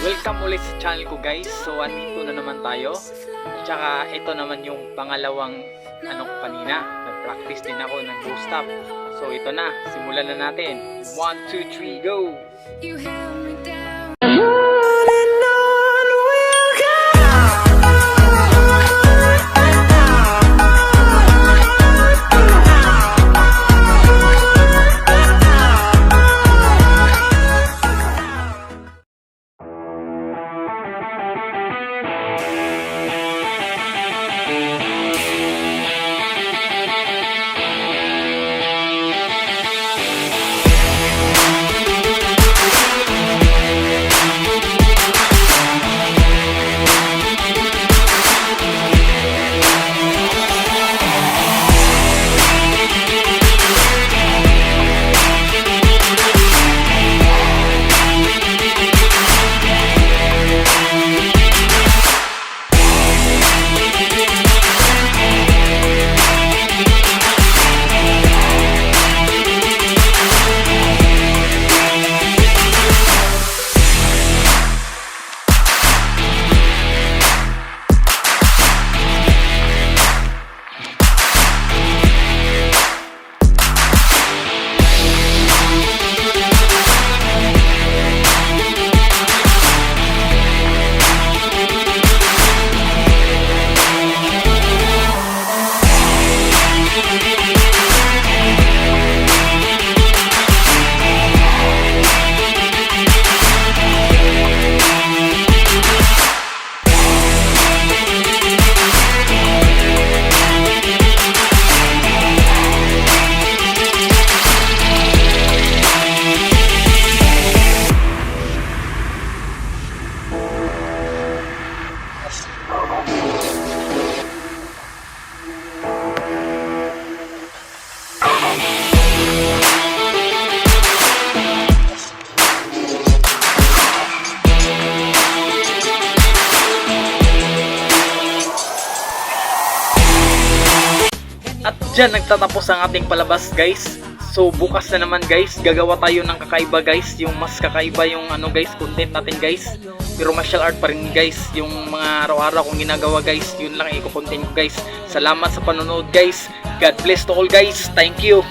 Welcome ulit sa channel ko guys. So andito na naman tayo. At saka ito naman yung pangalawang kanina. Nag-practice din ako ng go stop. So ito na, simulan na natin. 1, 2, 3, go! You held me down. At dyan nagtatapos ang ating palabas guys. So bukas na naman guys, gagawa tayo ng kakaiba guys. Yung mas kakaiba yung guys, content natin guys. Pero martial art pa rin guys. Yung mga araw-araw kong ginagawa guys, yun lang i-content ko guys. Salamat sa panonood guys. God bless to all guys. Thank you.